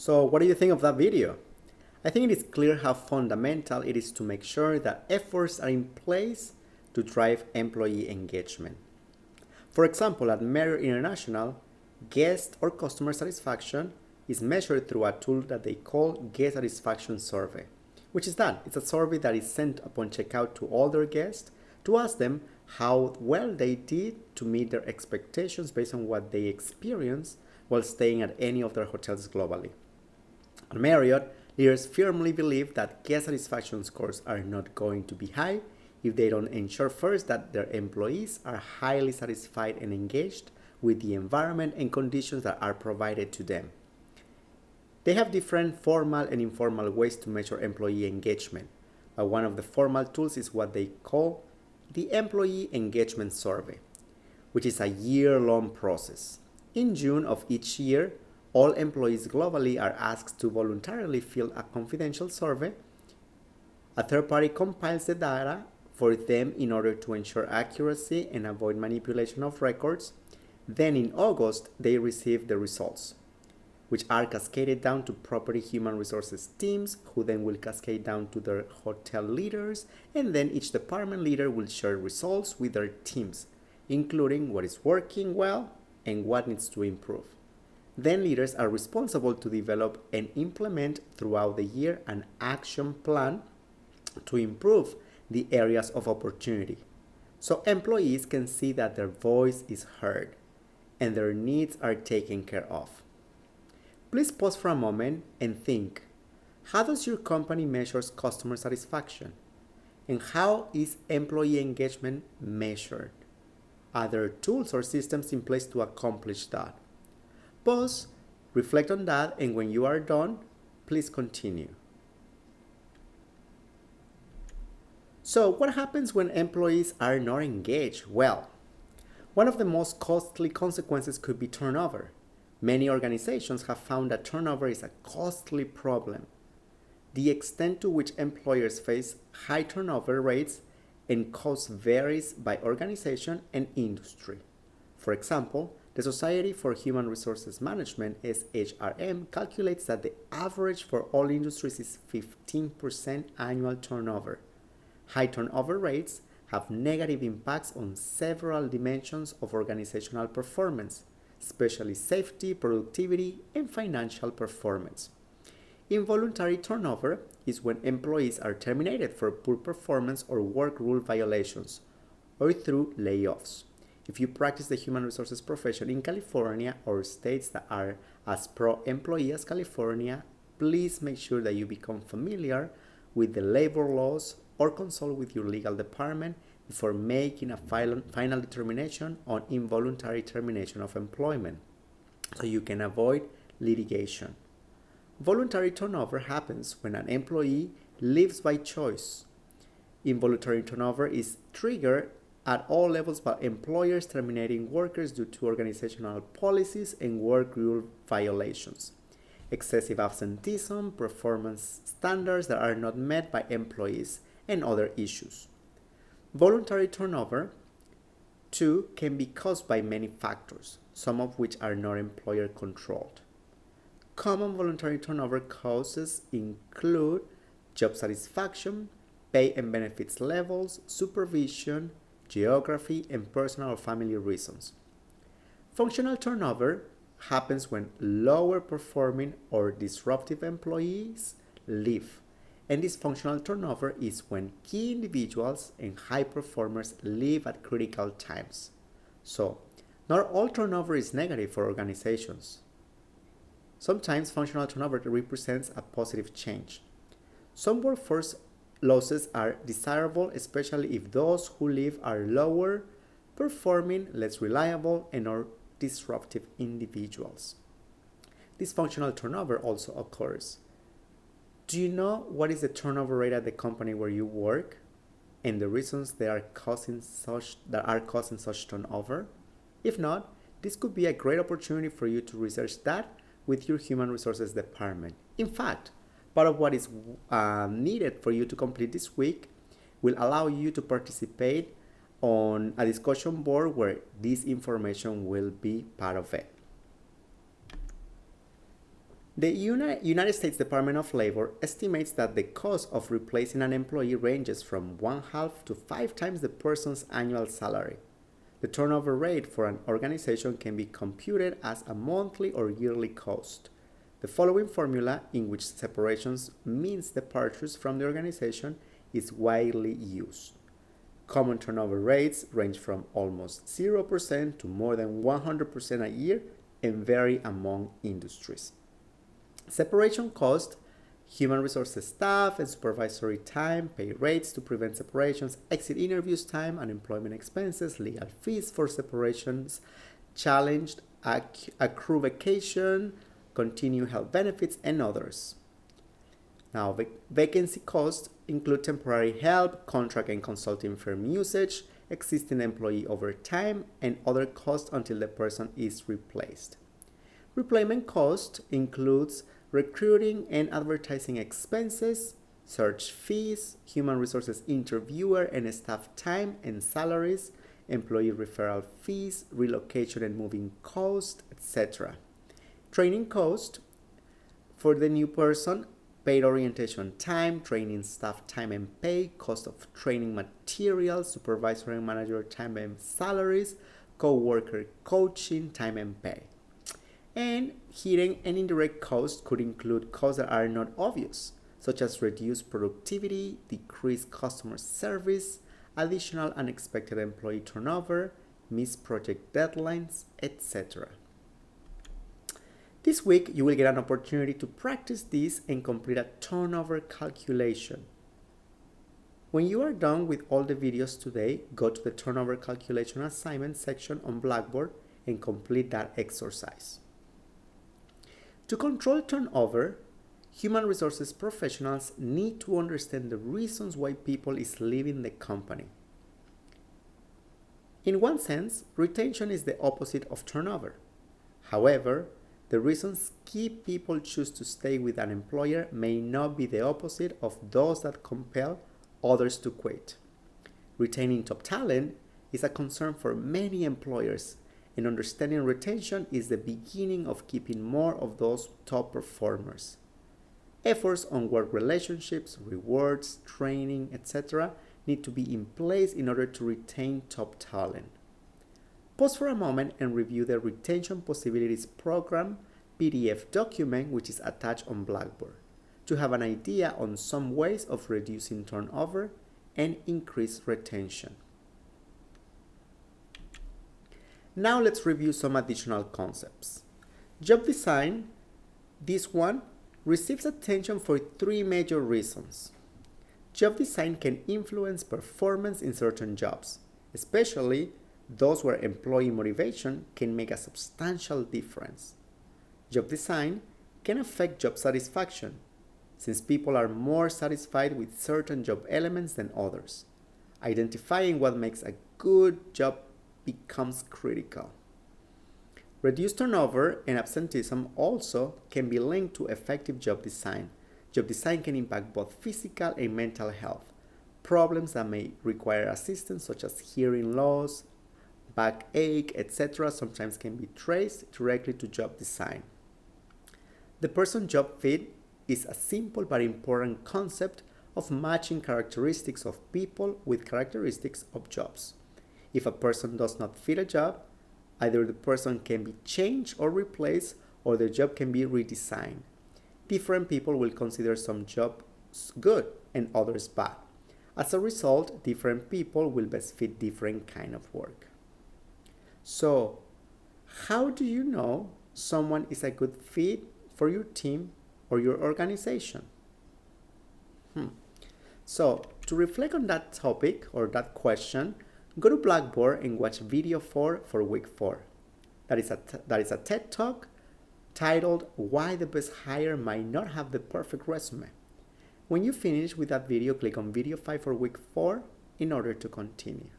So what do you think of that video? I think it is clear how fundamental it is to make sure that efforts are in place to drive employee engagement. For example, at Marriott International, guest or customer satisfaction is measured through a tool that they call Guest Satisfaction Survey. Which is that? It's a survey that is sent upon checkout to all their guests to ask them how well they did to meet their expectations based on what they experienced while staying at any of their hotels globally. At Marriott, leaders firmly believe that guest satisfaction scores are not going to be high if they don't ensure first that their employees are highly satisfied and engaged with the environment and conditions that are provided to them. They have different formal and informal ways to measure employee engagement, but one of the formal tools is what they call the Employee Engagement Survey, which is a year-long process. In June of each year, all employees globally are asked to voluntarily fill a confidential survey. A third party compiles the data for them in order to ensure accuracy and avoid manipulation of records. Then in August, they receive the results, which are cascaded down to property human resources teams, who then will cascade down to their hotel leaders, and then each department leader will share results with their teams, including what is working well and what needs to improve. Then leaders are responsible to develop and implement throughout the year an action plan to improve the areas of opportunity, so employees can see that their voice is heard and their needs are taken care of. Please pause for a moment and think, how does your company measure customer satisfaction? And how is employee engagement measured? Are there tools or systems in place to accomplish that? Pause, reflect on that, and when you are done, please continue. So, what happens when employees are not engaged? Well, one of the most costly consequences could be turnover. Many organizations have found that turnover is a costly problem. The extent to which employers face high turnover rates and cost varies by organization and industry. For example, the Society for Human Resources Management, SHRM, calculates that the average for all industries is 15% annual turnover. High turnover rates have negative impacts on several dimensions of organizational performance, especially safety, productivity, and financial performance. Involuntary turnover is when employees are terminated for poor performance or work rule violations, or through layoffs. If you practice the human resources profession in California or states that are as pro-employee as California, please make sure that you become familiar with the labor laws or consult with your legal department before making a final determination on involuntary termination of employment, so you can avoid litigation. Voluntary turnover happens when an employee leaves by choice. Involuntary turnover is triggered at all levels by employers terminating workers due to organizational policies and work rule violations, excessive absenteeism, performance standards that are not met by employees, and other issues. Voluntary turnover, too, can be caused by many factors, some of which are not employer controlled. Common voluntary turnover causes include job satisfaction, pay and benefits levels, supervision, geography, and personal or family reasons. Functional turnover happens when lower performing or disruptive employees leave, and this functional turnover is when key individuals and high performers leave at critical times. So, not all turnover is negative for organizations. Sometimes functional turnover represents a positive change. Some workforce losses are desirable, especially if those who leave are lower performing, less reliable, and or disruptive individuals. Dysfunctional turnover also occurs. Do you know what is the turnover rate at the company where you work and the reasons that are causing such turnover? If not, this could be a great opportunity for you to research that with your human resources department. In fact, part of what is needed for you to complete this week will allow you to participate on a discussion board where this information will be part of it. The United States Department of Labor estimates that the cost of replacing an employee ranges from 1/2 to 5 times the person's annual salary. The turnover rate for an organization can be computed as a monthly or yearly cost. The following formula, in which separations means departures from the organization, is widely used. Common turnover rates range from almost 0% to more than 100% a year and vary among industries. Separation cost, human resources staff and supervisory time, pay rates to prevent separations, exit interviews time, unemployment expenses, legal fees for separations, challenged, accrue vacation, continue health benefits, and others. Now, vacancy costs include temporary help, contract and consulting firm usage, existing employee overtime, and other costs until the person is replaced. Replacement cost includes recruiting and advertising expenses, search fees, human resources interviewer and staff time and salaries, employee referral fees, relocation and moving cost, etc. Training cost for the new person, paid orientation time, training staff time and pay, cost of training materials, supervisor and manager time and salaries, co-worker coaching, time and pay. And hidden and indirect costs could include costs that are not obvious, such as reduced productivity, decreased customer service, additional unexpected employee turnover, missed project deadlines, etc. This week, you will get an opportunity to practice this and complete a turnover calculation. When you are done with all the videos today, go to the turnover calculation assignment section on Blackboard and complete that exercise. To control turnover, human resources professionals need to understand the reasons why people is leaving the company. In one sense, retention is the opposite of turnover. However, the reasons key people choose to stay with an employer may not be the opposite of those that compel others to quit. Retaining top talent is a concern for many employers, and understanding retention is the beginning of keeping more of those top performers. Efforts on work relationships, rewards, training, etc. need to be in place in order to retain top talent. Pause for a moment and review the Retention Possibilities Program PDF document, which is attached on Blackboard, to have an idea on some ways of reducing turnover and increase retention. Now let's review some additional concepts. Job design, this one, receives attention for 3 major reasons. Job design can influence performance in certain jobs, especially those where employee motivation can make a substantial difference. Job design can affect job satisfaction, since people are more satisfied with certain job elements than others. Identifying what makes a good job becomes critical. Reduced turnover and absenteeism also can be linked to effective job design. Job design can impact both physical and mental health. Problems that may require assistance, such as hearing loss, backache, etc., sometimes can be traced directly to job design. The person-job fit is a simple but important concept of matching characteristics of people with characteristics of jobs. If a person does not fit a job, either the person can be changed or replaced, or the job can be redesigned. Different people will consider some jobs good and others bad. As a result, different people will best fit different kind of work. So, how do you know someone is a good fit for your team or your organization? So, to reflect on that topic or that question, go to Blackboard and watch video 4 for week 4. That is a TED Talk titled Why the Best Hire Might Not Have the Perfect Resume. When you finish with that video, click on video 5 for week 4 in order to continue.